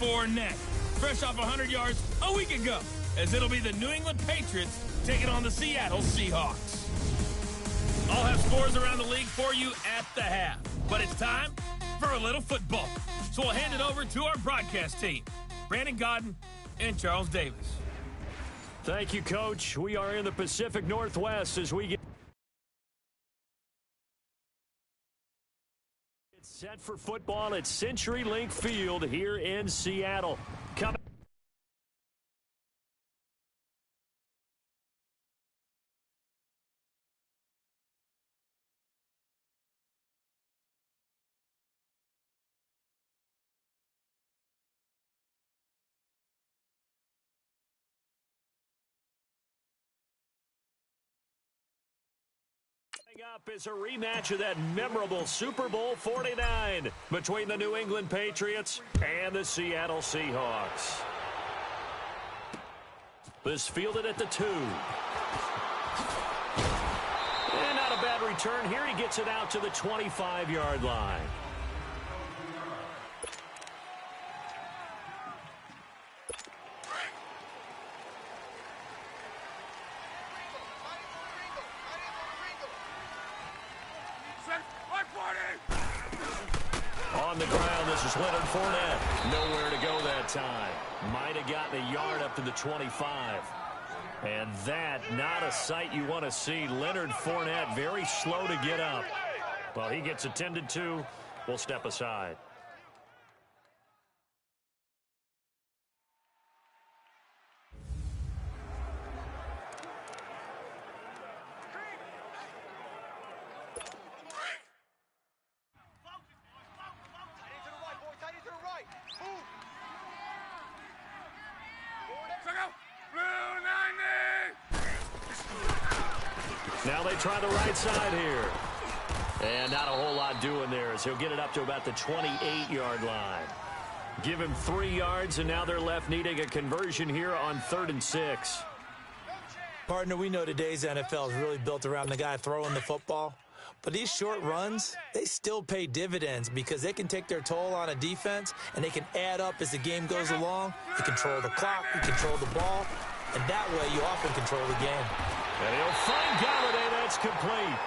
Fournette, fresh off 100 yards a week ago, as it'll be the New England Patriots taking on the Seattle Seahawks. I'll have scores around the league for you at the half, but it's time for a little football. So we'll hand it over to our broadcast team, Brandon Godden and Charles Davis. Thank you, Coach. We are in the Pacific Northwest as we get set for football at CenturyLink Field here in Seattle. Coming up is a rematch of that memorable Super Bowl 49 between the New England Patriots and the Seattle Seahawks. This fielded at the 2. And not a bad return here. He gets it out to the 25-yard line. On the ground, this is Leonard Fournette. Nowhere to go that time. Might have gotten a yard up to the 25. And that, not a sight you want to see. Leonard Fournette very slow to get up. Well, he gets attended to. We'll step aside. Now they try the right side here. And not a whole lot doing there as he'll get it up to about the 28-yard line. Give him 3 yards, and now they're left needing a conversion here on 3rd and 6. Partner, we know today's NFL is really built around the guy throwing the football. But these short runs, they still pay dividends because they can take their toll on a defense, and they can add up as the game goes along. You control the clock, you control the ball, and that way you often control the game. And he'll find Galladay. That's complete.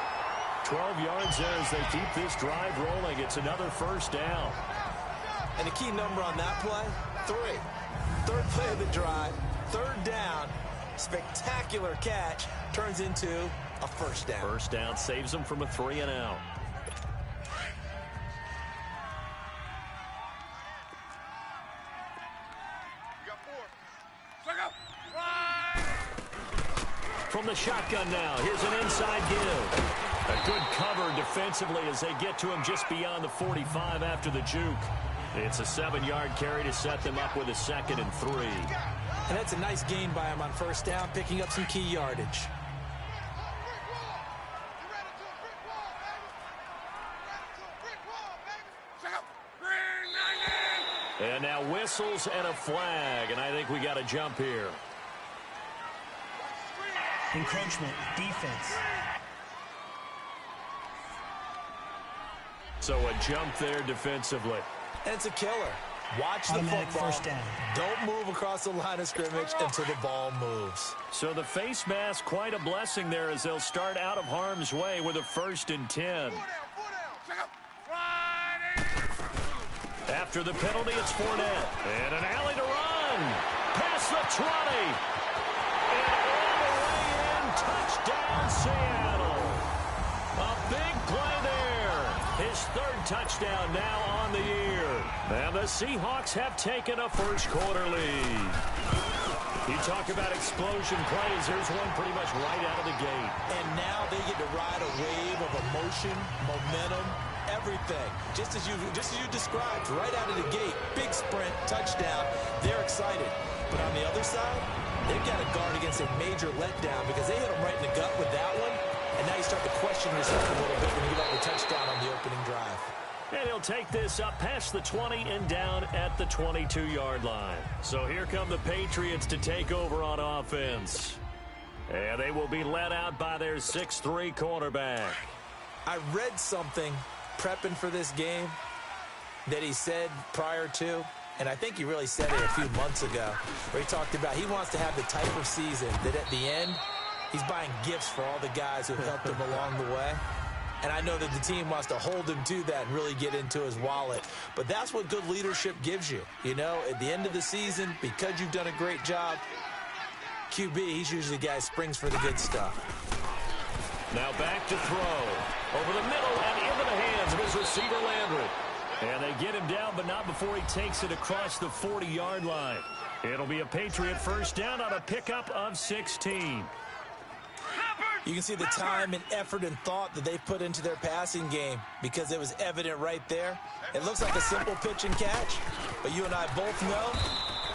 12 yards there as they keep this drive rolling. It's another first down. And the key number on that play, 3. Third play of the drive, 3rd down, spectacular catch, turns into a first down. First down saves them from a 3 and out. From the shotgun now, here's an inside give. A good cover defensively as they get to him just beyond the 45 after the juke. It's a 7-yard carry to set them up with a 2nd and 3. And that's a nice gain by him on first down, picking up some key yardage. And now whistles and a flag, and I think we got a jump here. Encroachment, defense. So a jump there defensively. And it's a killer. Watch the Automatic football. first down. Don't move across the line of scrimmage until the ball moves. So the face mask, quite a blessing there as they'll start out of harm's way with a 1st and 10. After the penalty, it's Fournette. And an alley to run. Past the 20. And all the way in. Touchdown, Seattle. A big play there. His 3rd touchdown now on the year. And the Seahawks have taken a first-quarter lead. You talk about explosion plays. Here's one pretty much right out of the gate. And now they get to ride a wave of emotion, momentum, everything. Just as you described, right out of the gate. Big sprint, touchdown. They're excited. But on the other side, they've got to guard against a major letdown because they hit them right in the gut with that one. And now you start to question yourself a little bit when you give up the touchdown on the opening drive. And he'll take this up past the 20 and down at the 22-yard line. So here come the Patriots to take over on offense. And they will be led out by their 6'3" cornerback. I read something prepping for this game that he said prior to, And I think he really said it a few months ago where he talked about he wants to have the type of season that at the end, he's buying gifts for all the guys who helped him along the way. And I know that the team wants to hold him to that and really get into his wallet. But that's what good leadership gives you. You know, at the end of the season, because you've done a great job, QB, he's usually the guy who springs for the good stuff. Now back to throw. Over the middle and into the hands of his receiver, Landry. And they get him down, but not before he takes it across the 40-yard line. It'll be a Patriot first down on a pickup of 16. You can see the time and effort and thought that they've put into their passing game because it was evident right there. It looks like a simple pitch and catch, but you and I both know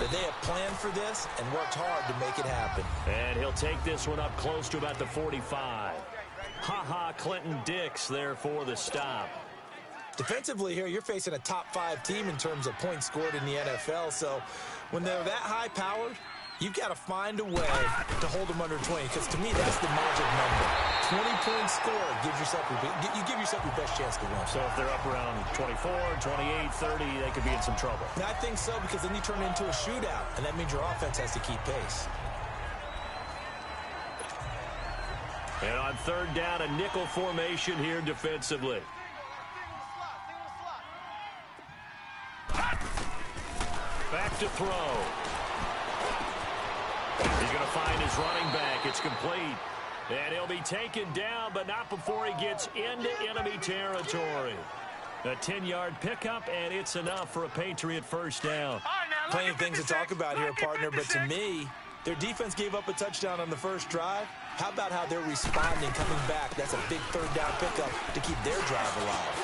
that they have planned for this and worked hard to make it happen. And he'll take this one up close to about the 45. Ha-ha, Clinton Dix there for the stop. Defensively here, you're facing a top-5 team in terms of points scored in the NFL, so when they're that high-powered, you've got to find a way to hold them under 20, because to me, that's the magic number. 20-point score gives yourself you give yourself your best chance to win. So if they're up around 24, 28, 30, they could be in some trouble. And I think so, because then you turn it into a shootout, and that means your offense has to keep pace. And on third down, a nickel formation here defensively. Back to throw. He's going to find his running back. It's complete. And he'll be taken down, but not before he gets into enemy territory. A 10-yard pickup, and it's enough for a Patriot first down. Plenty of things to talk about here, partner, but to me, their defense gave up a touchdown on the first drive. How about how they're responding, coming back? That's a big third down pickup to keep their drive alive.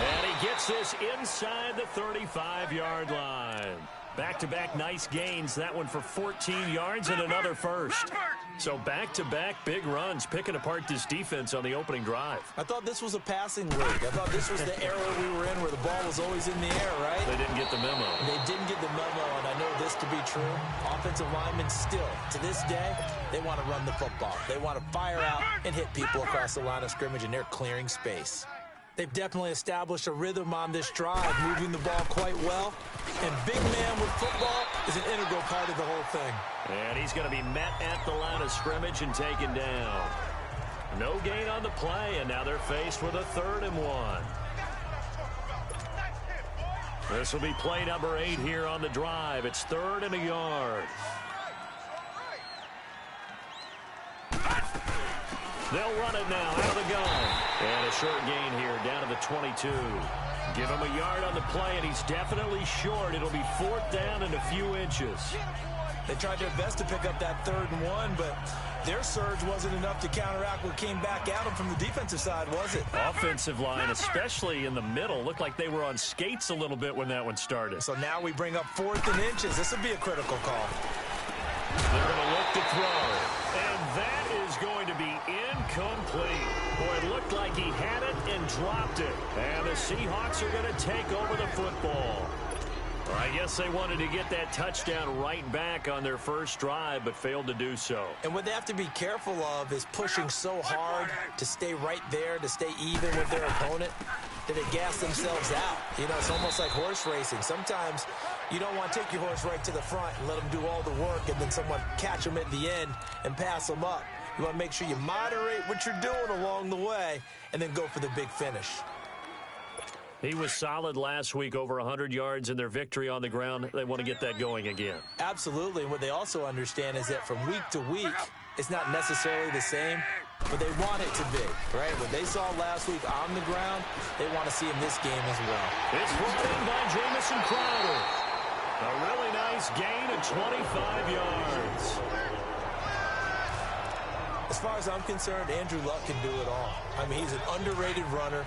And he gets this inside the 35-yard line. Back-to-back nice gains. That one for 14 yards and another first. So back-to-back big runs, picking apart this defense on the opening drive. I thought this was a passing league. I thought this was the era we were in where the ball was always in the air, right? They didn't get the memo. They didn't get the memo, and I know this to be true. Offensive linemen still, to this day, they want to run the football. They want to fire out and hit people across the line of scrimmage, and they're clearing space. They've definitely established a rhythm on this drive, moving the ball quite well. And big man with football is an integral part of the whole thing. And he's going to be met at the line of scrimmage and taken down. No gain on the play, and now they're faced with a 3rd and 1. This will be play number 8 here on the drive. It's 3rd and a yard. They'll run it now out of the gun. And a short gain here down to the 22. Give him a yard on the play, and he's definitely short. It'll be 4th down and a few inches. They tried their best to pick up that 3rd and 1, but their surge wasn't enough to counteract what came back at them from the defensive side, was it? Offensive line, especially in the middle, looked like they were on skates a little bit when that one started. So now we bring up 4th and inches. This will be a critical call. They're going to look to throw. And that is going to be incomplete. Boy, it looked like he had it and dropped it. And the Seahawks are going to take over the football. Well, I guess they wanted to get that touchdown right back on their first drive, but failed to do so. And what they have to be careful of is pushing so hard to stay right there, to stay even with their opponent, that they gas themselves out. You know, it's almost like horse racing. Sometimes you don't want to take your horse right to the front and let them do all the work and then someone catch them at the end and pass them up. You want to make sure you moderate what you're doing along the way and then go for the big finish. He was solid last week, over 100 yards in their victory on the ground. They want to get that going again. Absolutely. And what they also understand is that from week to week, it's not necessarily the same, but they want it to be, right? What they saw last week on the ground, they want to see in this game as well. It's brought in by Jamison Crowder. A really nice gain of 25 yards. As far as I'm concerned, Andrew Luck can do it all. I mean, he's an underrated runner,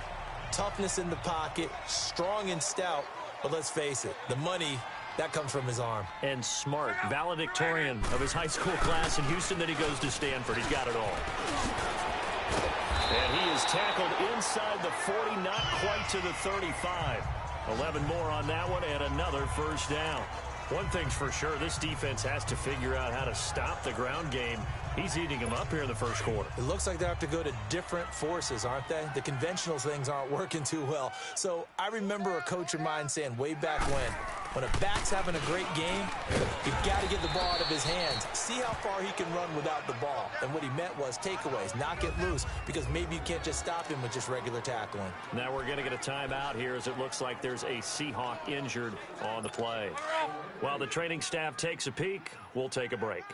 toughness in the pocket, strong and stout, but let's face it, the money, that comes from his arm. And smart, valedictorian of his high school class in Houston, then he goes to Stanford. He's got it all. And he is tackled inside the 40, not quite to the 35. 11 more on that one and another first down. One thing's for sure, this defense has to figure out how to stop the ground game. He's eating them up here in the first quarter. It looks like they have to go to different forces, aren't they? The conventional things aren't working too well. So I remember a coach of mine saying way back when a back's having a great game, you've got to get the ball out of his hands. See how far he can run without the ball. And what he meant was takeaways, not get loose, because maybe you can't just stop him with just regular tackling. Now we're going to get a timeout here as it looks like there's a Seahawk injured on the play. While the training staff takes a peek, we'll take a break.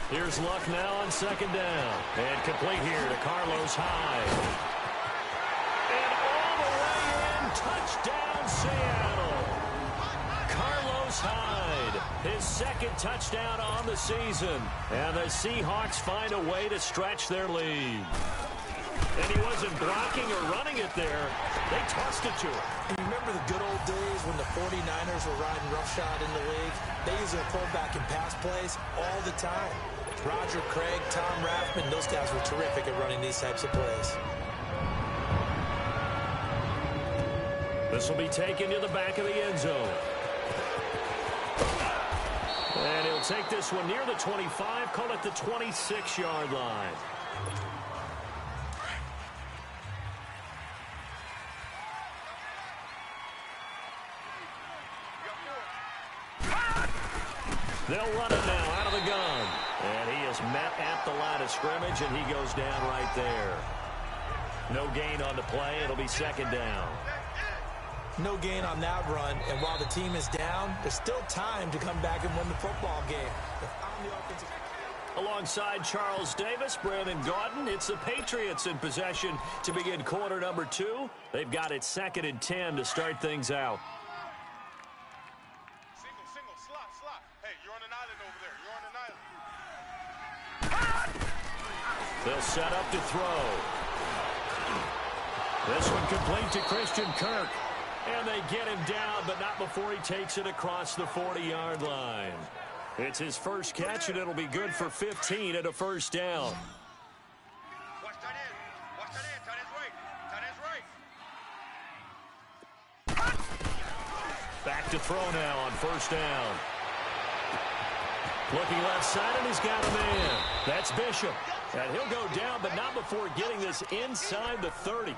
Here's Luck now on second down. And complete here to Carlos Hyde. And all the way in, touchdown Seattle. Carlos Hyde, his second touchdown on the season. And the Seahawks find a way to stretch their lead. And he wasn't blocking or running it there. They tossed it to him. And you remember the good old days when the 49ers were riding roughshod in the league? They used their pullback and pass plays all the time. Roger Craig, Tom Rathman, those guys were terrific at running these types of plays. This will be taken to the back of the end zone. And he'll take this one near the 25, call it the 26-yard line. They'll run it now out of the gun. And he is met at the line of scrimmage, and he goes down right there. No gain on the play. It'll be second down. No gain on that run, and while the team is down, there's still time to come back and win the football game. Alongside Charles Davis, Brandon Gaudin, it's the Patriots in possession to begin quarter number 2. They've got it 2nd and 10 to start things out. They'll set up to throw. This one complete to Christian Kirk. And they get him down, but not before he takes it across the 40-yard line. It's his first catch, and it'll be good for 15 at a first down. Watch that in. Watch that in. Tight end's right. Tight end's right. Back to throw now on first down. Looking left side, and he's got a man. That's Bishop. And he'll go down, but not before getting this inside the 30.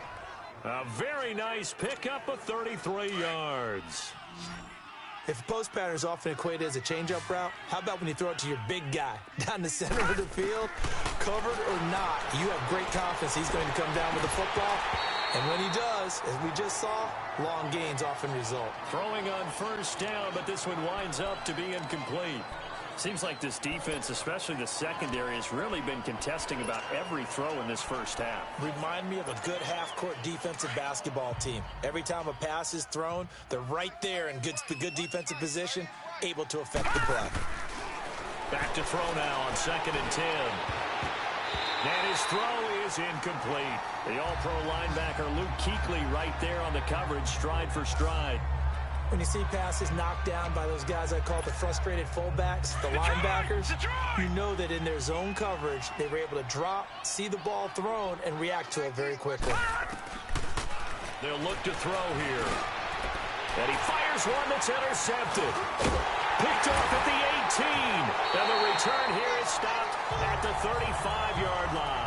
A very nice pickup of 33 yards. If post pattern is often equated as a change-up route, how about when you throw it to your big guy down the center of the field? Covered or not, you have great confidence he's going to come down with the football. And when he does, as we just saw, long gains often result. Throwing on first down, but this one winds up to be incomplete. Seems like this defense, especially the secondary, has really been contesting about every throw in this first half. Remind me of a good half-court defensive basketball team. Every time a pass is thrown, they're right there in good defensive position, able to affect the play. Back to throw now on 2nd and 10. And his throw is incomplete. The all-pro linebacker Luke Kuechly right there on the coverage, stride for stride. When you see passes knocked down by those guys I call the frustrated fullbacks, the linebackers, you know that in their zone coverage, they were able to drop, see the ball thrown, and react to it very quickly. They'll look to throw here. And he fires one that's intercepted. Picked off at the 18. And the return here is stopped at the 35-yard line.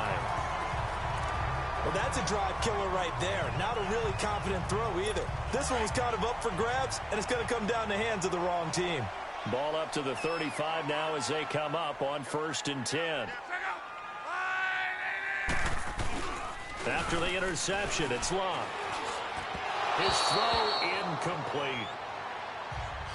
Well, that's a drive killer right there. Not a really confident throw either. This one was kind of up for grabs, and it's going to come down the hands of the wrong team. Ball up to the 35 now as they come up on 1st and 10. After the interception, it's Luck. His throw incomplete.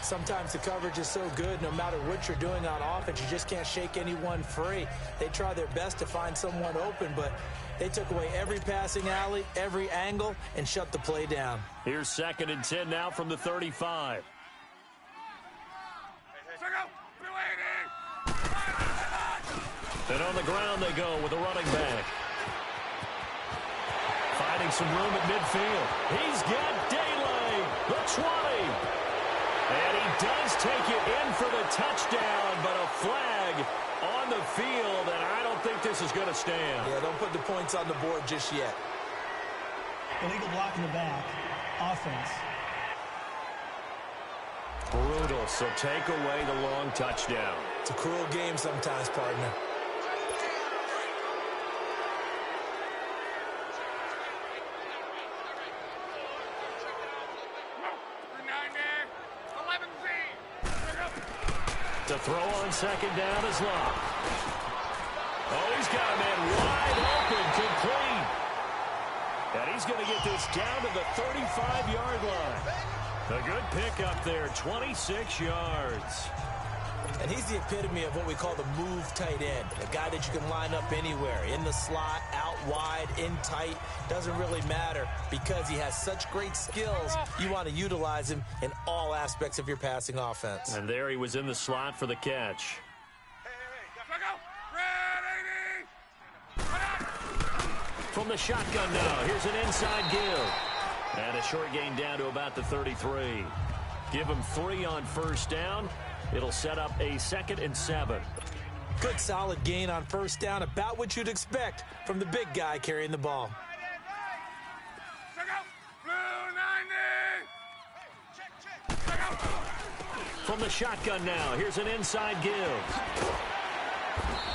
Sometimes the coverage is so good, no matter what you're doing on offense, you just can't shake anyone free. They try their best to find someone open, but they took away every passing alley, every angle, and shut the play down. Here's 2nd and 10 now from the 35. And on the ground they go with a running back. Finding some room at midfield. He's got daylight. The 20. And he does take it in for the touchdown, but a flag on the field, and I don't think this is going to stand. Yeah, don't put the points on the board just yet. Illegal block in the back. Offense. Brutal, so take away the long touchdown. It's a cruel game sometimes, partner. The throw on second down is Locke. Oh, he's got a man wide open, complete. And he's going to get this down to the 35-yard line. A good pickup there, 26 yards. And he's the epitome of what we call the move tight end. A guy that you can line up anywhere, in the slot, out wide, in tight. Doesn't really matter because he has such great skills. You want to utilize him in all aspects of your passing offense. And there he was in the slot for the catch. From the shotgun now, here's an inside give. And a short gain down to about the 33. Give him 3 on first down. It'll set up a 2nd and 7. Good solid gain on first down, about what you'd expect from the big guy carrying the ball. From the shotgun now, here's an inside give.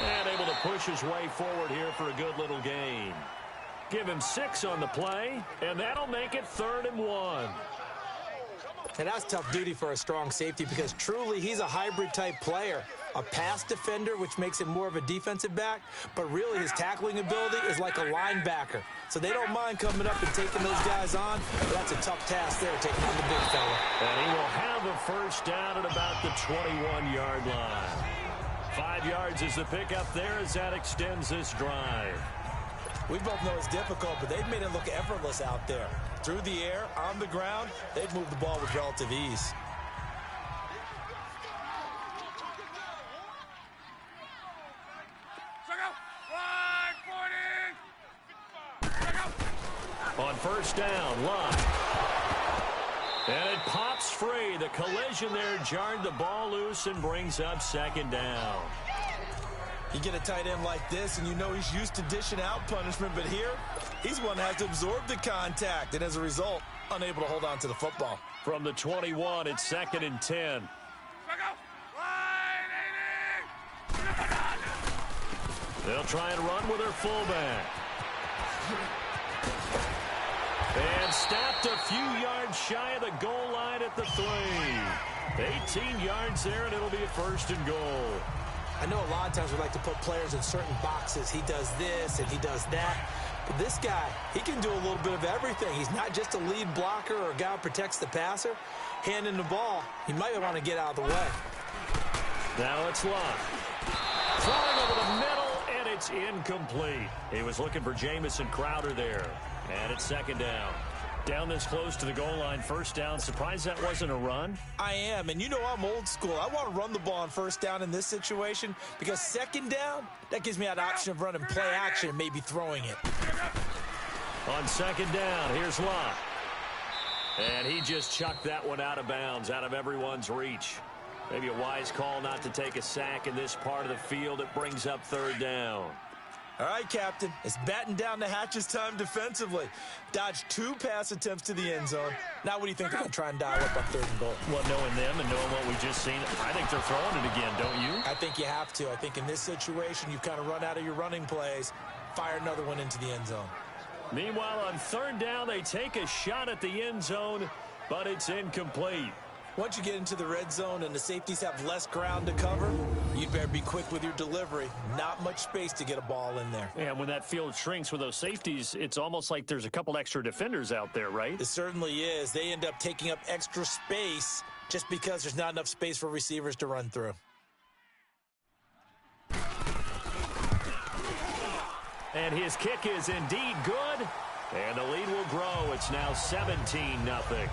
And able to push his way forward here for a good little gain. Give him 6 on the play, and that'll make it 3rd and 1. And that's tough duty for a strong safety because truly he's a hybrid-type player. A pass defender, which makes him more of a defensive back, but really his tackling ability is like a linebacker. So they don't mind coming up and taking those guys on, but that's a tough task there, taking on the big fella. And he will have a first down at about the 21-yard line. 5 yards is the pickup there as that extends this drive. We both know it's difficult, but they've made it look effortless out there. Through the air, on the ground, they've moved the ball with relative ease. On first down, Locke. And it pops free. The collision there jarred the ball loose and brings up 2nd down. You get a tight end like this, and you know he's used to dishing out punishment, but here, he's one that has to absorb the contact, and as a result, unable to hold on to the football. From the 21, it's 2nd and 10. They'll try and run with their fullback. And snapped a few yards shy of the goal line at the 3. 18 yards there, and it'll be a 1st and goal. I know a lot of times we like to put players in certain boxes. He does this and he does that. But this guy, he can do a little bit of everything. He's not just a lead blocker or a guy who protects the passer. Handing the ball, he might want to get out of the way. Now it's Locke. Throwing over the middle, and it's incomplete. He was looking for Jamison Crowder there. And it's 2nd down. Down this close to the goal line, 1st down. Surprised that wasn't a run? I am, and you know I'm old school. I want to run the ball on 1st down in this situation because 2nd down, that gives me that option of running play action and maybe throwing it. On 2nd down, here's Locke. And he just chucked that one out of bounds, out of everyone's reach. Maybe a wise call not to take a sack in this part of the field. It brings up 3rd down. All right, Captain, it's batten down the hatches time defensively. Dodged 2 pass attempts to the end zone. Now what do you think they're going to try and dial up on 3rd and goal? Well, knowing them and knowing what we just seen, I think they're throwing it again, don't you? I think you have to. I think in this situation, you've kind of run out of your running plays. Fire another one into the end zone. Meanwhile, on 3rd down, they take a shot at the end zone, but it's incomplete. Once you get into the red zone and the safeties have less ground to cover, you better be quick with your delivery. Not much space to get a ball in there. And when that field shrinks with those safeties, it's almost like there's a couple extra defenders out there, right? It certainly is. They end up taking up extra space just because there's not enough space for receivers to run through. And his kick is indeed good. And the lead will grow. It's now 17-0.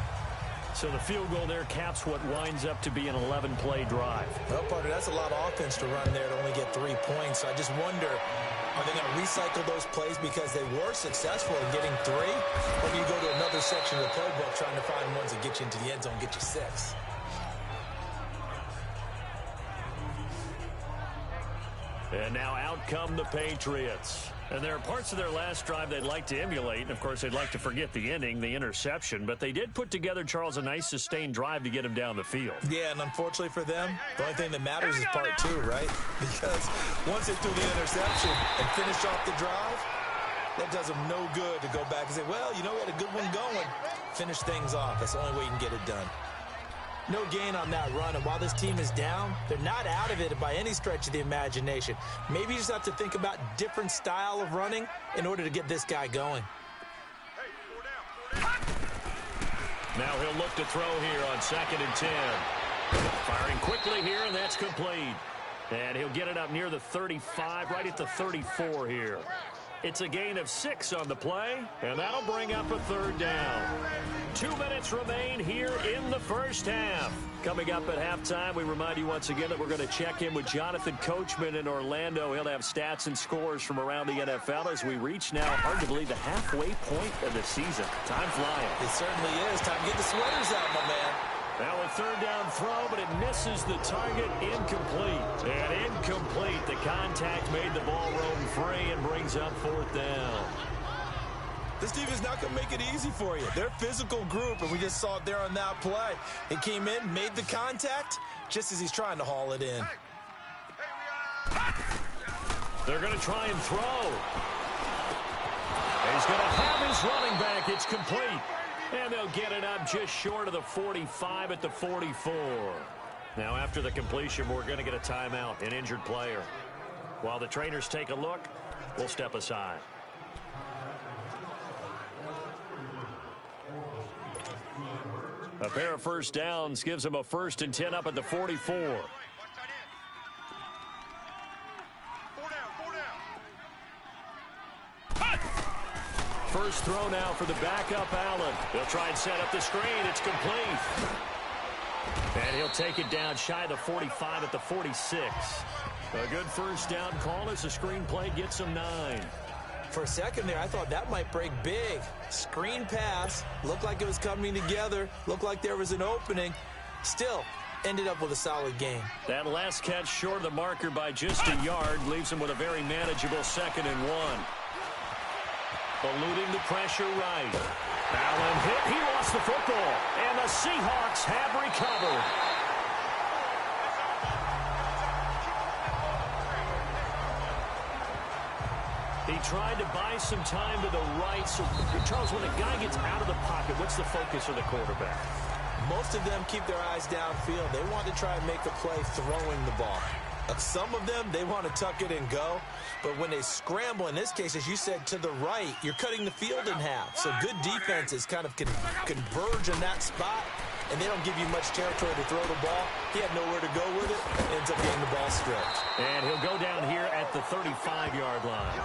So the field goal there caps what winds up to be an 11-play drive. Well, partner, that's a lot of offense to run there to only get 3 points. So I just wonder, are they going to recycle those plays because they were successful in getting 3? Or do you go to another section of the playbook trying to find ones that get you into the end zone and get you 6? And now out come the Patriots. And there are parts of their last drive they'd like to emulate. And, of course, they'd like to forget the ending, the interception. But they did put together, Charles, a nice sustained drive to get him down the field. Yeah, and unfortunately for them, the only thing that matters is part two, right? Because once they threw the interception and finished off the drive, that does them no good to go back and say, well, you know, we had a good one going. Finish things off. That's the only way you can get it done. No gain on that run, and while this team is down, they're not out of it by any stretch of the imagination. Maybe you just have to think about different style of running in order to get this guy going. Now he'll look to throw here on 2nd and 10. Firing quickly here, and that's complete. And he'll get it up near the 35, right at the 34 here. It's a gain of 6 on the play, and that'll bring up a 3rd down. 2 minutes remain here in the first half. Coming up at halftime, we remind you once again that we're going to check in with Jonathan Coachman in Orlando. He'll have stats and scores from around the NFL as we reach now arguably the halfway point of the season. Time flying. It certainly is. Time to get the sweaters out, my man. Now a 3rd down throw, but it misses the target. Incomplete. And incomplete. The contact made the ball roam free and brings up 4th down. This defense not going to make it easy for you. They're a physical group, and we just saw it there on that play. He came in, made the contact, just as he's trying to haul it in. They're going to try and throw. He's going to have his running back. It's complete. And they'll get it up just short of the 45 at the 44. Now, after the completion, we're going to get a timeout, an injured player. While the trainers take a look, we'll step aside. A pair of first downs gives them a 1st and 10 up at the 44. First throw now for the backup, Allen. They'll try and set up the screen. It's complete. And he'll take it down shy of the 45 at the 46. A good first down call as the screen play gets him 9. For a second there, I thought that might break big. Screen pass. Looked like it was coming together. Looked like there was an opening. Still, ended up with a solid gain. That last catch short of the marker by just a yard leaves him with a very manageable 2nd and 1. Eluding the pressure right. Allen hit. He lost the football. And the Seahawks have recovered. He tried to buy some time to the right. So, Charles, when a guy gets out of the pocket, what's the focus of the quarterback? Most of them keep their eyes downfield. They want to try and make a play throwing the ball. Some of them, they want to tuck it and go. But when they scramble, in this case, as you said, to the right, you're cutting the field in half. So good defenses kind of converge in that spot, and they don't give you much territory to throw the ball. He had nowhere to go with it. Ends up getting the ball stripped. And he'll go down here at the 35-yard line.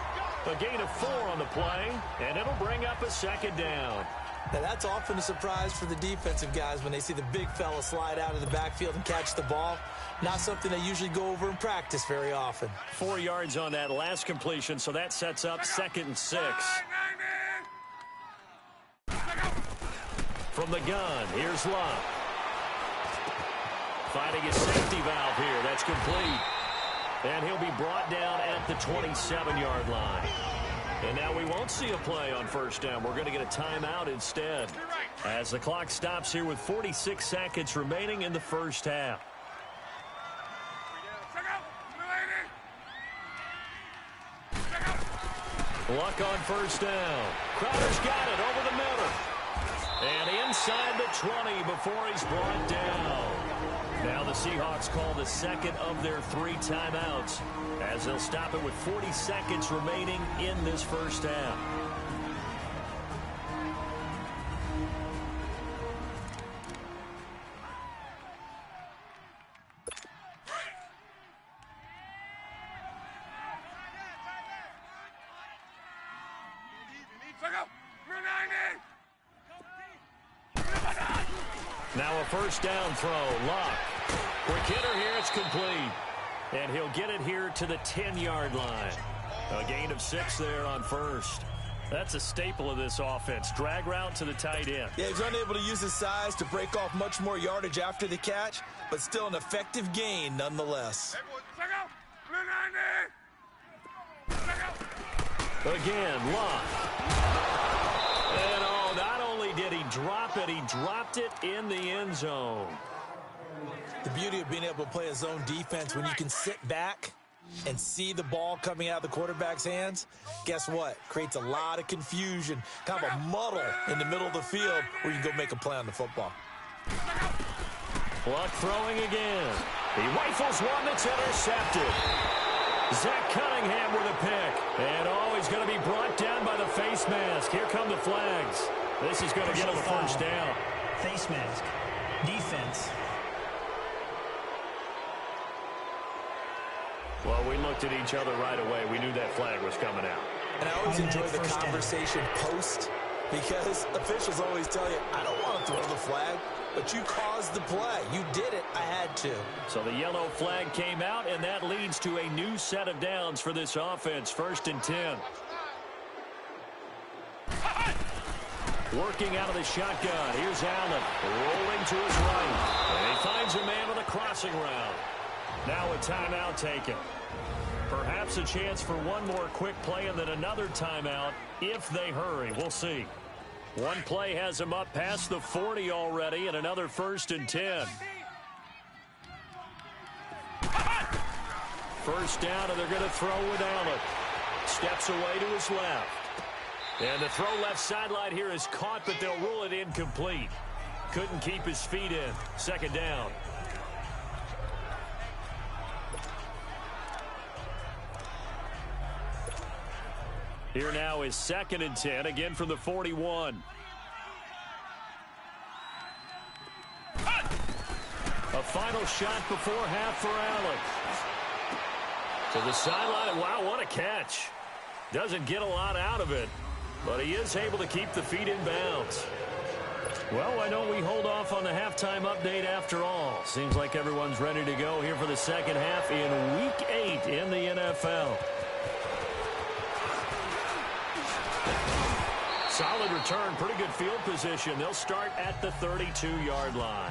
A gain of 4 on the play, and it'll bring up a 2nd down. Now, that's often a surprise for the defensive guys when they see the big fella slide out of the backfield and catch the ball. Not something they usually go over in practice very often. 4 yards on that last completion, so that sets up 2nd and 6. From the gun, here's Luck. Finding his safety valve here. That's complete. And he'll be brought down at the 27-yard line. And now we won't see a play on first down. We're going to get a timeout instead as the clock stops here with 46 seconds remaining in the first half. Luck on first down. Crowder's got it over the middle. And inside the 20 before he's brought down. Now the Seahawks call the 2nd of their 3 timeouts as they'll stop it with 40 seconds remaining in this first half. Now a first down throw. Luck. Quick hitter here. It's complete. And he'll get it here to the 10-yard line. A gain of 6 there on first. That's a staple of this offense. Drag route to the tight end. Yeah, he's unable to use his size to break off much more yardage after the catch, but still an effective gain nonetheless. Hey, boys, check out. Blue 90. Again, Love. And oh, not only did he drop it, he dropped it in the end zone. The beauty of being able to play a zone defense when you can sit back and see the ball coming out of the quarterback's hands, guess what? Creates a lot of confusion, kind of a muddle in the middle of the field where you can go make a play on the football. Luck throwing again. He rifles one that's intercepted. Zach Cunningham with a pick. And oh, he's going to be brought down by the face mask. Here come the flags. This is going to get him a first down. Face mask. Defense. Well, we looked at each other right away. We knew that flag was coming out. And I always enjoy the conversation post, because officials always tell you, I don't want to throw the flag, but you caused the play. You did it. I had to. So the yellow flag came out, and that leads to a new set of downs for this offense. 1st and 10. Working out of the shotgun. Here's Allen. Rolling to his right. And he finds a man on the crossing route. Now a timeout taken. Perhaps a chance for one more quick play and then another timeout if they hurry. We'll see. One play has him up past the 40 already, and another 1st and 10. First down, and they're going to throw with Allen. Steps away to his left. And the throw left sideline here is caught, but they'll rule it incomplete. Couldn't keep his feet in. 2nd down. Here now is 2nd and 10, again from the 41. A final shot before half for Allen. To the sideline, wow, what a catch. Doesn't get a lot out of it, but he is able to keep the feet in bounds. Well, why don't we hold off on the halftime update after all? Seems like everyone's ready to go here for the second half in Week 8 in the NFL. Solid return, pretty good field position. They'll start at the 32-yard line.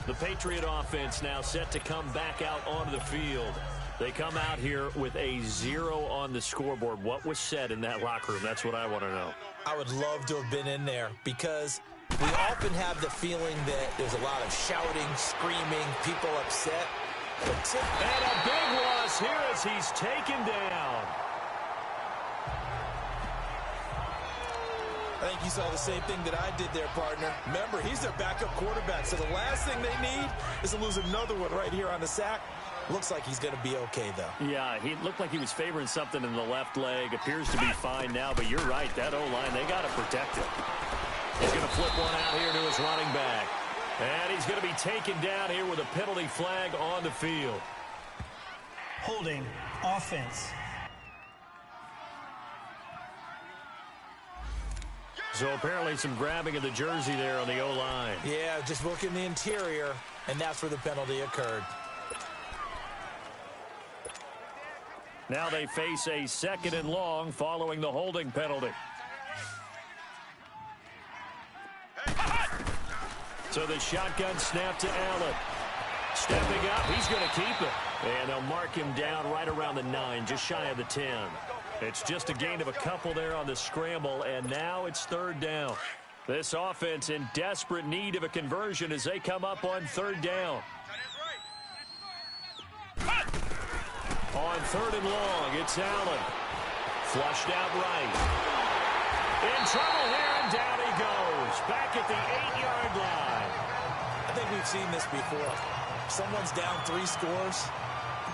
The Patriot offense now set to come back out onto the field. They come out here with a 0 on the scoreboard. What was said in that locker room? That's what I want to know. I would love to have been in there, because we often have the feeling that there's a lot of shouting, screaming, people upset. And a big loss here as he's taken down. I think you saw the same thing that I did there, partner. Remember, he's their backup quarterback, so the last thing they need is to lose another one right here on the sack. Looks like he's going to be okay, though. Yeah, he looked like he was favoring something in the left leg. Appears to be fine now, but you're right. That O-line, they got to protect him. He's going to flip one out here to his running back. And he's going to be taken down here with a penalty flag on the field. Holding offense. So apparently some grabbing of the jersey there on the O-line. Yeah, just look in the interior, and that's where the penalty occurred. Now they face a 2nd and long following the holding penalty. So the shotgun snap to Allen. Stepping up, he's going to keep it. And they'll mark him down right around the 9, just shy of the 10. It's just a gain of a couple there on the scramble, and now it's 3rd down. This offense in desperate need of a conversion as they come up on 3rd down. On 3rd and long, it's Allen. Flushed out right. In trouble here, and down he goes. Back at the 8-yard line. I think we've seen this before. Someone's down 3 scores.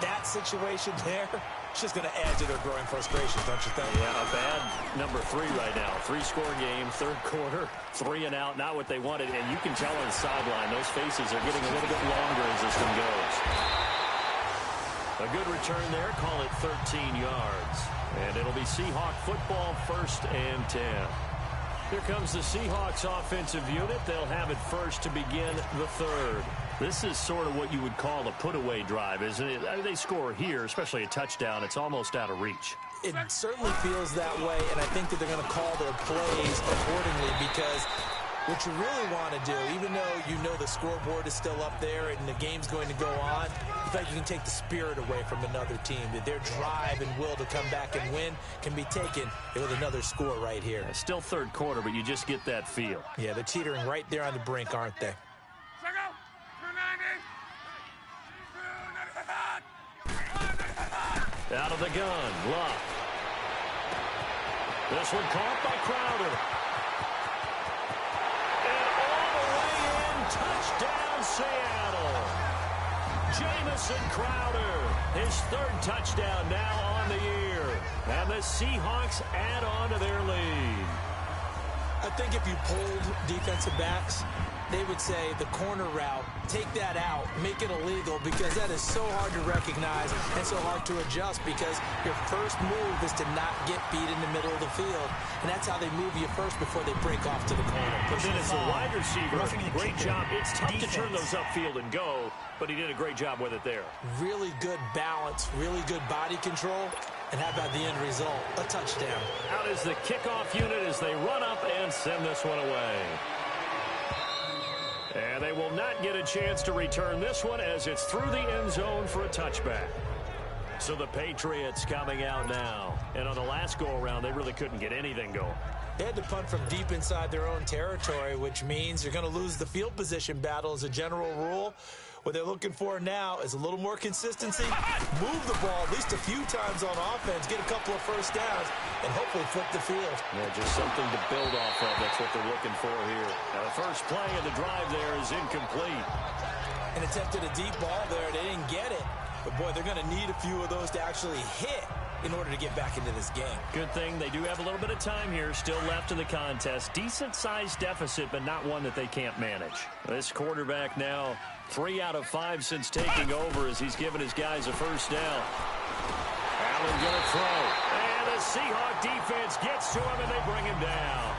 That situation there, it's just going to add to their growing frustration, don't you think? Yeah, a bad number 3 right now. 3-score game, 3rd quarter, 3 and out, not what they wanted. And you can tell on the sideline, those faces are getting a little bit longer as this one goes. A good return there, call it 13 yards. And it'll be Seahawk football, 1st and 10. Here comes the Seahawks offensive unit. They'll have it first to begin the 3rd. This is sort of what you would call a put-away drive, isn't it? I mean, they score here, especially a touchdown. It's almost out of reach. It certainly feels that way, and I think that they're going to call their plays accordingly, because What you really want to do, even though you know the scoreboard is still up there and the game's going to go on, you think you can take the spirit away from another team, that their drive and will to come back and win can be taken with another score right here. Still third quarter, but you just get that feel. Yeah, they're teetering right there on the brink, aren't they? Out of the gun, Luck. This one caught by Crowder. Touchdown, Seattle. Jamison Crowder, his third touchdown now on the year. And the Seahawks add on to their lead. I think if you polled defensive backs, they would say the corner route, take that out, make it illegal, because that is so hard to recognize and so hard to adjust, because your first move is to not get beat in the middle of the field. And that's how they move you first before they break off to the corner. But then as a wide receiver, great job. It's tough to turn those upfield and go, but he did a great job with it there. Really good balance, really good body control. And how about the end result? A touchdown. Out is the kickoff unit as they run up and send this one away. And they will not get a chance to return this one as it's through the end zone for a touchback. So the Patriots coming out now. And on the last go-around, they really couldn't get anything going. They had to punt from deep inside their own territory, which means you're going to lose the field position battle as a general rule. What they're looking for now is a little more consistency, move the ball at least a few times on offense, get a couple of first downs, and hopefully flip the field. Yeah, just something to build off of. That's what they're looking for here. Now, the first play of the drive there is incomplete. And attempted a deep ball there. They didn't get it. But, boy, they're going to need a few of those to actually hit in order to get back into this game. Good thing they do have a little bit of time here still left in the contest. Decent-sized deficit, but not one that they can't manage. This quarterback now 3 out of 5 since taking over as he's given his guys a first down. Allen going to throw. And the Seahawk defense gets to him, and they bring him down.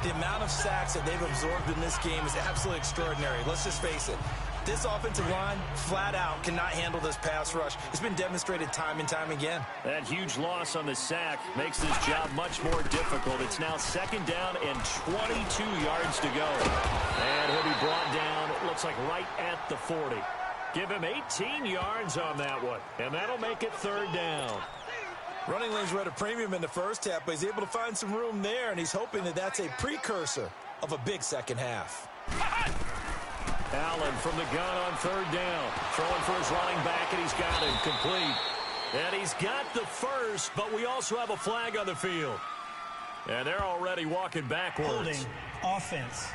The amount of sacks that they've absorbed in this game is absolutely extraordinary. Let's just face it. This offensive line, flat out, cannot handle this pass rush. It's been demonstrated time and time again. That huge loss on the sack makes this job much more difficult. It's now second down and 22 yards to go. And he'll be brought down, it looks like right at the 40. Give him 18 yards on that one, and that'll make it third down. Running lanes were at a premium in the first half, but he's able to find some room there, and he's hoping that that's a precursor of a big second half. Allen from the gun on third down. Throwing for his running back, and he's got him complete. And he's got the first, but we also have a flag on the field. And they're already walking backwards. Holding offense.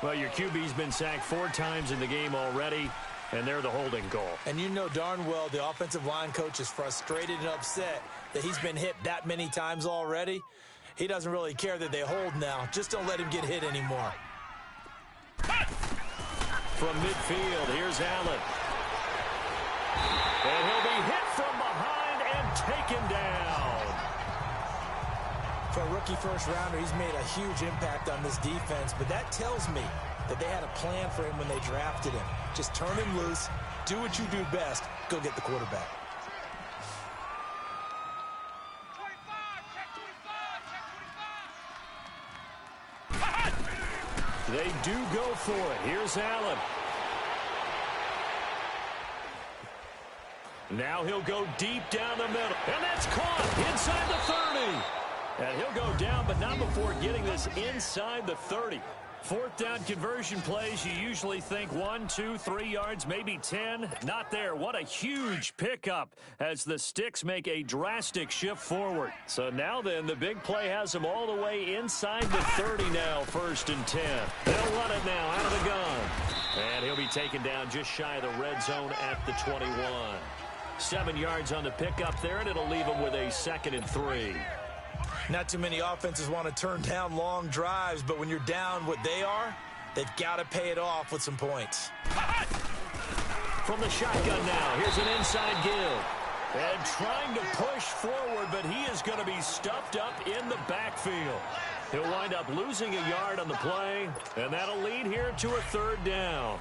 Well, your QB's been sacked 4 times in the game already, and they're the holding call. And you know darn well the offensive line coach is frustrated and upset that he's been hit that many times already. He doesn't really care that they hold now. Just don't let him get hit anymore. From midfield, here's Allen. And he'll be hit from behind and taken down. For a rookie first-rounder, he's made a huge impact on this defense, but that tells me that they had a plan for him when they drafted him. Just turn him loose, do what you do best, go get the quarterback. They do go for it. Here's Allen. Now he'll go deep down the middle. And that's caught inside the 30. And he'll go down, but not before getting this inside the 30. 4th down conversion plays, you usually think 1, 2, 3 yards, maybe 10. Not there. What a huge pickup as the Sticks make a drastic shift forward. So now then, the big play has them all the way inside the 30 now, 1st and 10. They'll run it now out of the gun. And he'll be taken down just shy of the red zone at the 21. 7 yards on the pickup there, and it'll leave them with a 2nd and 3. Not too many offenses want to turn down long drives, but when you're down what they are, they've got to pay it off with some points. From the shotgun now, here's an inside give. And trying to push forward, but he is going to be stuffed up in the backfield. He'll wind up losing a yard on the play, and that'll lead here to a 3rd down.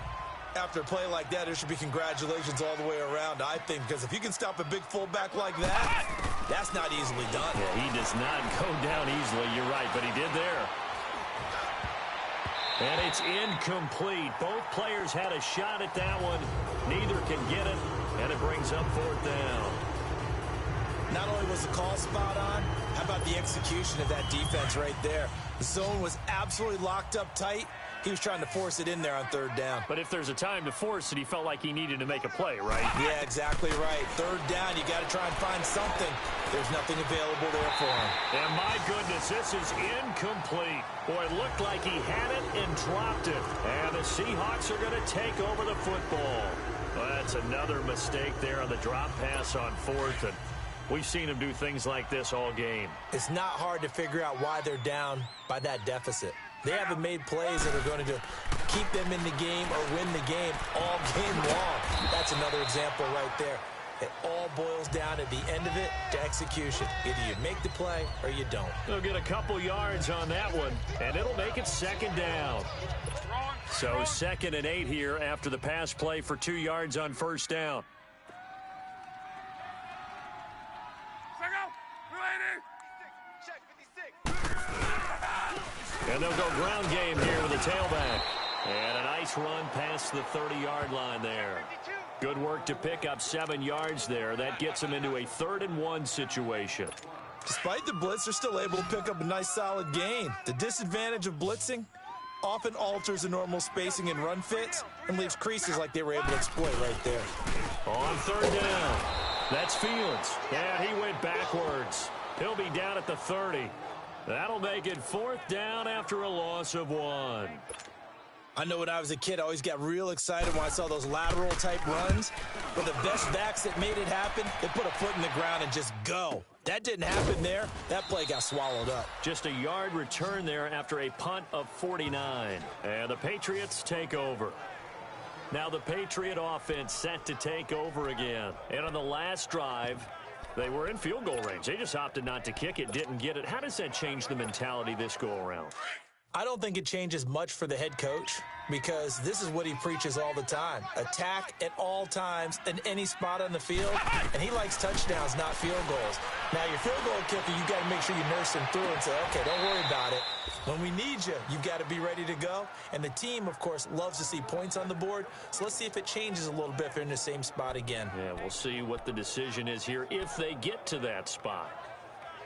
After a play like that, there should be congratulations all the way around, I think, because if you can stop a big fullback like that, that's not easily done. Yeah, he does not go down easily, you're right, but he did there. And it's incomplete. Both players had a shot at that one. Neither can get it, and it brings up 4th down. Not only was the call spot on, how about the execution of that defense right there? The zone was absolutely locked up tight. He was trying to force it in there on 3rd down. But if there's a time to force it, he felt like he needed to make a play, right? Yeah, exactly right. 3rd down, you got to try and find something. There's nothing available there for him. And my goodness, this is incomplete. Boy, it looked like he had it and dropped it. And the Seahawks are going to take over the football. Well, that's another mistake there on the drop pass on 4th. And we've seen him do things like this all game. It's not hard to figure out why they're down by that deficit. They haven't made plays that are going to keep them in the game or win the game all game long. That's another example right there. It all boils down at the end of it to execution. Either you make the play or you don't. They'll get a couple yards on that one, and it'll make it 2nd down. So 2nd and 8 here after the pass play for 2 yards on 1st down. And they'll go ground game here with a tailback. And a nice run past the 30-yard line there. Good work to pick up 7 yards there. That gets them into a 3rd and 1 situation. Despite the blitz, they're still able to pick up a nice solid gain. The disadvantage of blitzing often alters the normal spacing and run fits and leaves creases like they were able to exploit right there. On 3rd down, that's Fields. And he went backwards. He'll be down at the 30. That'll make it 4th down after a loss of 1. I know when I was a kid, I always got real excited when I saw those lateral type runs. But the best backs that made it happen, they put a foot in the ground and just go. That didn't happen there. That play got swallowed up. Just a yard return there after a punt of 49. And the Patriots take over. Now the Patriot offense set to take over again. And on the last drive, they were in field goal range. They just opted not to kick it, didn't get it. How does that change the mentality this go-around? I don't think it changes much for the head coach because this is what he preaches all the time. Attack at all times in any spot on the field, and he likes touchdowns, not field goals. Now, your field goal kicker, you got to make sure you nurse him through and say, okay, don't worry about it. When we need you, you've got to be ready to go. And the team, of course, loves to see points on the board. So let's see if it changes a little bit if they're in the same spot again. Yeah, we'll see what the decision is here if they get to that spot.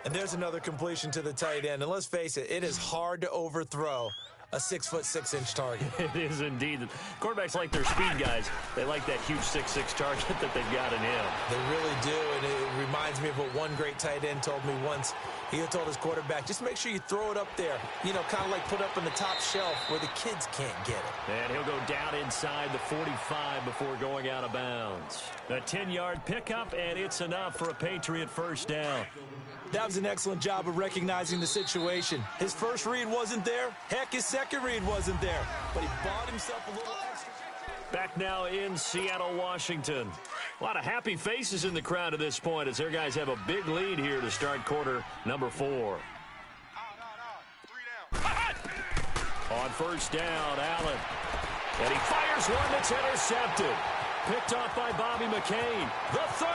And there's another completion to the tight end. And let's face it, it is hard to overthrow a 6'6" target. It is indeed. Quarterbacks like their speed guys. They like that huge 6'6" target that they've got in him. They really do, and it reminds me of what one great tight end told me once. He had told his quarterback, just make sure you throw it up there. You know, kind of like put up on the top shelf where the kids can't get it. And he'll go down inside the 45 before going out of bounds. A 10-yard pickup, and it's enough for a Patriot 1st down. That was an excellent job of recognizing the situation. His first read wasn't there. Heck, his second read wasn't there. But he bought himself a little extra. Back now in Seattle, Washington. A lot of happy faces in the crowd at this point as their guys have a big lead here to start quarter number 4. On 1st down, Allen. And he fires one that's intercepted. Picked off by Bobby McCain. The 30.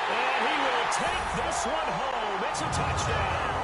And he will take this one home. It's a touchdown.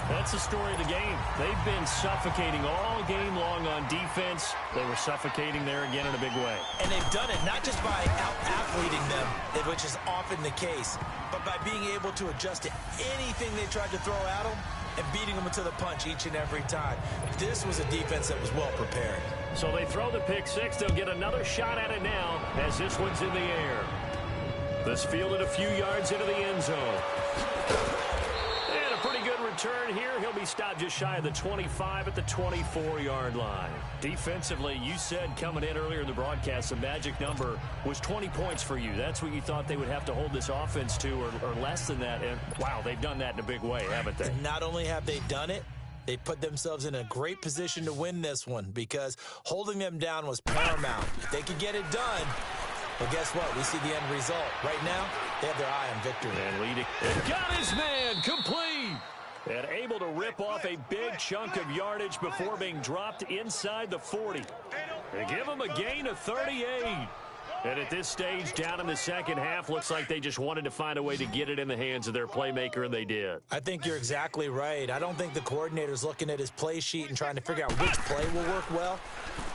That's the story of the game. They've been suffocating all game long on defense. They were suffocating there again in a big way. And they've done it not just by out-athleting them, which is often the case, but by being able to adjust to anything they tried to throw at them and beating them to the punch each and every time. This was a defense that was well prepared. So they throw the pick six. They'll get another shot at it now as this one's in the air. This fielded a few yards into the end zone. And a pretty good return here. He'll be stopped just shy of the 25 at the 24-yard line. Defensively, you said coming in earlier in the broadcast, the magic number was 20 points for you. That's what you thought they would have to hold this offense to or less than that. And, wow, they've done that in a big way, haven't they? Not only have they done it, they put themselves in a great position to win this one because holding them down was paramount. If they could get it done, well, guess what? We see the end result. Right now, they have their eye on victory. And leading. And got his man complete. And able to rip off a big chunk of yardage before being dropped inside the 40. They give him a gain of 38. And at this stage, down in the second half, looks like they just wanted to find a way to get it in the hands of their playmaker, and they did. I think you're exactly right. I don't think the coordinator's looking at his play sheet and trying to figure out which play will work well.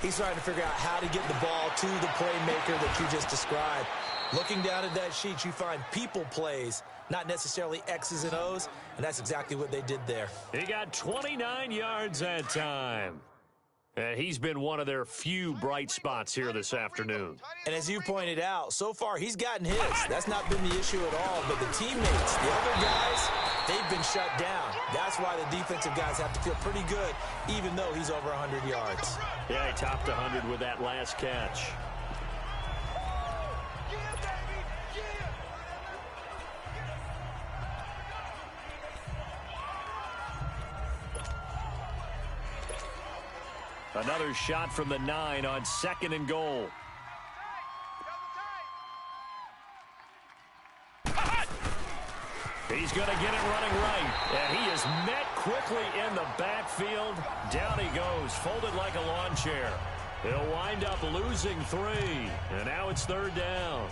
He's trying to figure out how to get the ball to the playmaker that you just described. Looking down at that sheet, you find people plays, not necessarily X's and O's, and that's exactly what they did there. He got 29 yards that time. And he's been one of their few bright spots here this afternoon. And as you pointed out, so far he's gotten his. That's not been the issue at all. But the teammates, the other guys, they've been shut down. That's why the defensive guys have to feel pretty good, even though he's over 100 yards. Yeah, he topped 100 with that last catch. Another shot from the 9 on 2nd and goal. He's going to get it running right. And he is met quickly in the backfield. Down he goes, folded like a lawn chair. He'll wind up losing 3. And now it's 3rd down.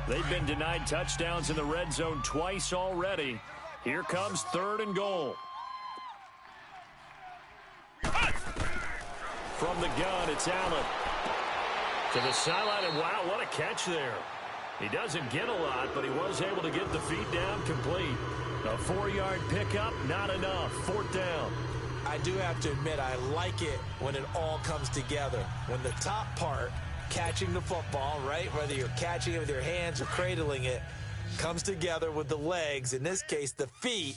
They've been denied touchdowns in the red zone twice already. Here comes 3rd and goal. From the gun, it's Allen. To the sideline, and wow, what a catch there. He doesn't get a lot, but he was able to get the feet down complete. A 4-yard pickup, not enough. 4th down. I do have to admit, I like it when it all comes together. When the top part, catching the football, right, whether you're catching it with your hands or cradling it, comes together with the legs, in this case the feet,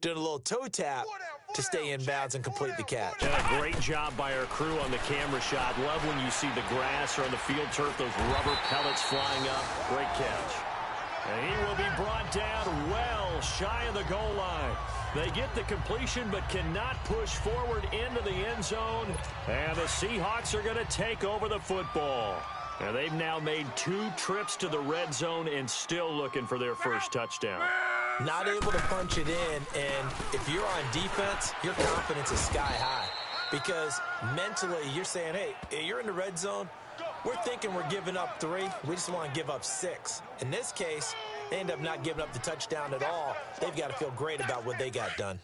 doing a little toe tap to stay in bounds and complete the catch. And a great job by our crew on the camera shot. Love when you see the grass or on the field turf, those rubber pellets flying up. Great catch. And he will be brought down well shy of the goal line. They get the completion but cannot push forward into the end zone. And the Seahawks are going to take over the football. And they've now made 2 trips to the red zone and still looking for their first touchdown. Not able to punch it in, and if you're on defense, your confidence is sky high. Because mentally, you're saying, hey, you're in the red zone. We're thinking we're giving up 3. We just want to give up 6. In this case, they end up not giving up the touchdown at all. They've got to feel great about what they got done.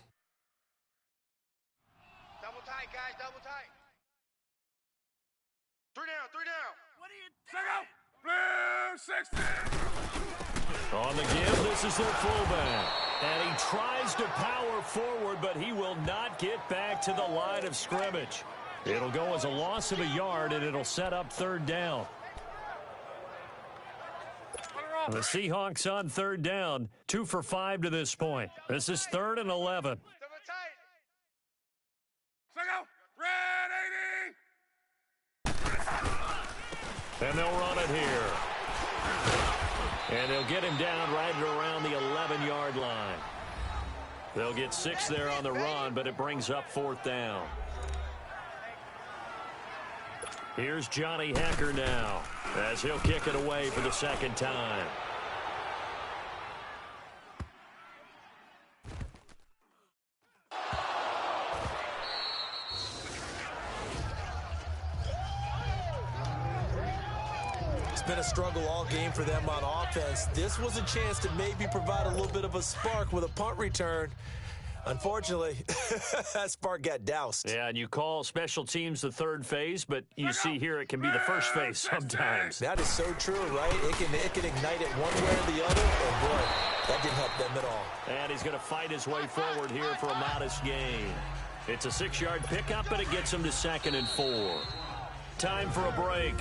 Double tight, guys, double tight. 3 down, 3 down. What are you doing? Blue 60. On the give, this is their fullback. And he tries to power forward, but he will not get back to the line of scrimmage. It'll go as a loss of a yard, and it'll set up 3rd down. The Seahawks on 3rd down, 2 for 5 to this point. This is 3rd and 11. And they'll run it here. And they'll get him down right around the 11-yard line. They'll get 6 there on the run, but it brings up 4th down. Here's Johnny Hecker now, as he'll kick it away for the 2nd time. It's been a struggle all game for them on offense. This was a chance to maybe provide a little bit of a spark with a punt return. Unfortunately, that spark got doused. Yeah, and you call special teams the 3rd phase, but you see here it can be the 1st phase sometimes. That is so true, right? It can ignite it one way or the other, and boy, that didn't help them at all. And he's going to fight his way forward here for a modest gain. It's a 6-yard pickup, and it gets him to 2nd and 4. Time for a break.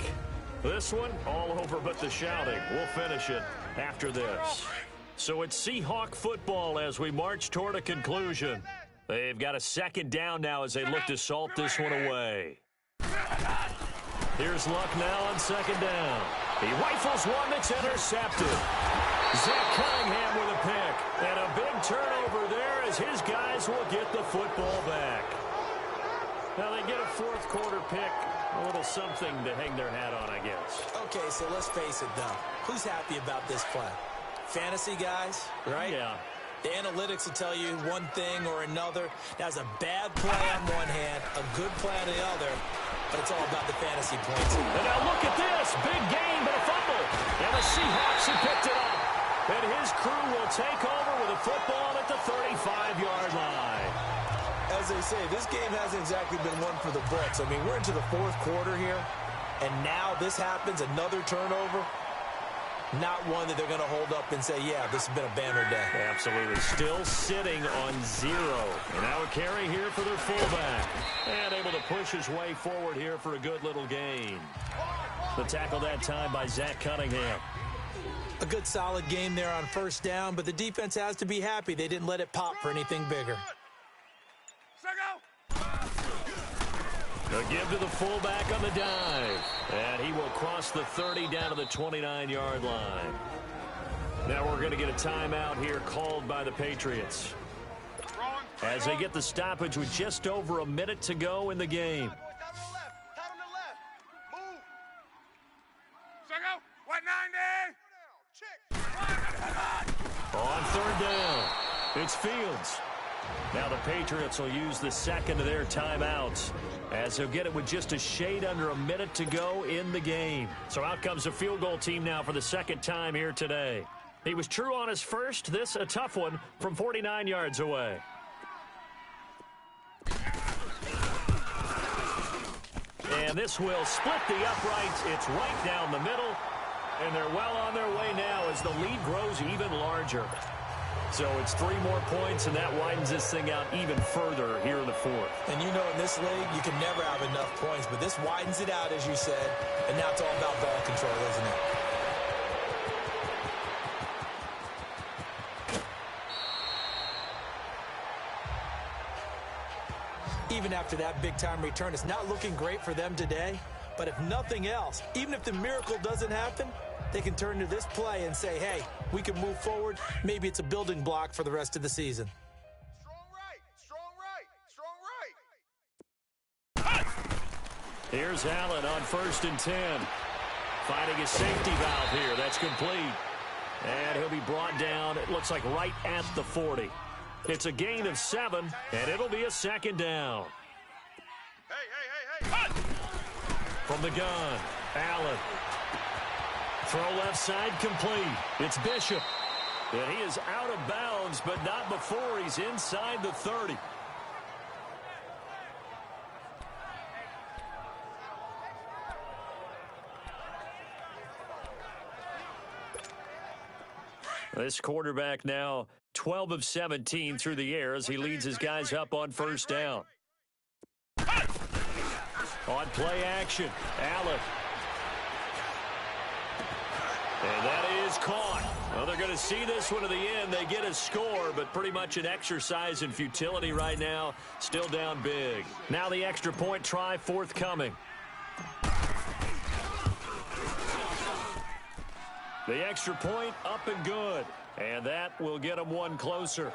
This one, all over but the shouting. We'll finish it after this. So it's Seahawk football as we march toward a conclusion. They've got a 2nd down now as they look to salt this one away. Here's Luck now on 2nd down. He rifles one that's intercepted. Zach Cunningham with a pick. And a big turnover there as his guys will get the football back. Now they get a 4th quarter pick A little something to hang their hat on, I guess. Okay, so let's face it, though. Who's happy about this play? Fantasy guys, right? Yeah. The analytics will tell you one thing or another. That's a bad play on one hand, a good play on the other, but it's all about the fantasy points. And now look at this. Big game, but a fumble. And the Seahawks have picked it up. And his crew will take over with a football at the 35-yard line. As they say, this game hasn't exactly been one for the books. I mean, we're into the fourth quarter here, and now this happens, another turnover. Not one that they're going to hold up and say, yeah, this has been a banner day. Absolutely. Still sitting on 0. And now a carry here for their fullback. And able to push his way forward here for a good little gain. The tackle that time by Zach Cunningham. A good solid game there on first down, but the defense has to be happy they didn't let it pop for anything bigger. A give to the fullback on the dive. And he will cross the 30 down to the 29-yard line. Now we're going to get a timeout here called by the Patriots. As they get the stoppage with just over a minute to go in the game. On third down, it's Fields. Now the Patriots will use the second of their timeouts as they'll get it with just a shade under a minute to go in the game. So out comes the field goal team now for the second time here today. He was true on his first. This a tough one from 49 yards away. And this will split the uprights. It's right down the middle. And they're well on their way now as the lead grows even larger. So it's 3 more points, and that widens this thing out even further here in the fourth. And you know in this league, you can never have enough points, but this widens it out, as you said, and now it's all about ball control, isn't it? Even after that big-time return, it's not looking great for them today, but if nothing else, even if the miracle doesn't happen, they can turn to this play and say, hey, we can move forward. Maybe it's a building block for the rest of the season. Strong right. Here's Allen on 1st and 10. Finding his safety valve here. That's complete. And he'll be brought down, it looks like right at the 40. It's a gain of 7, and it'll be a second down. Hey. From the gun, Allen. Throw left side complete. It's Bishop. And he is out of bounds, but not before he's inside the 30. This quarterback now 12 of 17 through the air as he leads his guys up on first down. On play action, Allen. And that is caught. Well, they're going to see this one to the end. They get a score, but pretty much an exercise in futility right now. Still down big. Now the extra point try forthcoming. The extra point up and good. And that will get them one closer.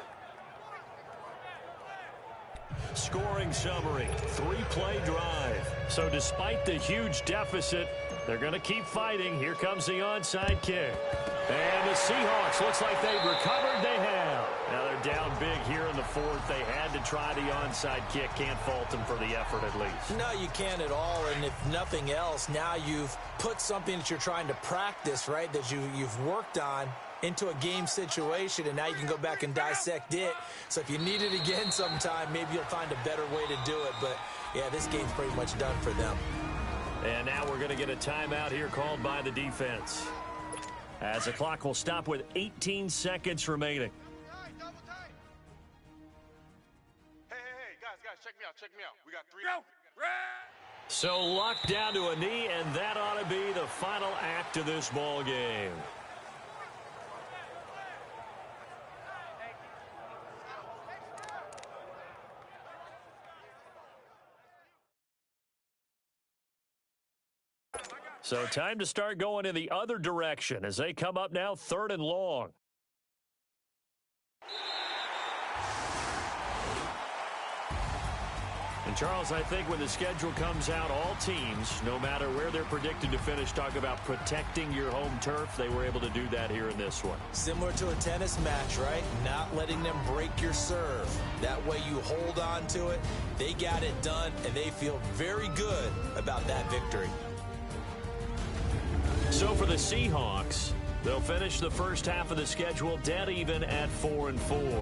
Scoring summary, 3-play drive. So despite the huge deficit, they're going to keep fighting. Here comes the onside kick. And the Seahawks, looks like they've recovered. They have. Now they're down big here in the fourth. They had to try the onside kick. Can't fault them for the effort at least. No, you can't at all. And if nothing else, now you've put something that you're trying to practice, right, that you've worked on into a game situation, and now you can go back and dissect it. So if you need it again sometime, maybe you'll find a better way to do it. But, yeah, this game's pretty much done for them. And now we're going to get a timeout here called by the defense. As the clock will stop with 18 seconds remaining. Hey, guys, check me out. We got 3. Go. So Luck down to a knee, and that ought to be the final act of this ball game. So time to start going in the other direction as they come up now 3rd and long. And, Charles, I think when the schedule comes out, all teams, no matter where they're predicted to finish, talk about protecting your home turf. They were able to do that here in this one. Similar to a tennis match, right? Not letting them break your serve. That way you hold on to it. They got it done, and they feel very good about that victory. So for the Seahawks, they'll finish the first half of the schedule dead even at 4-4.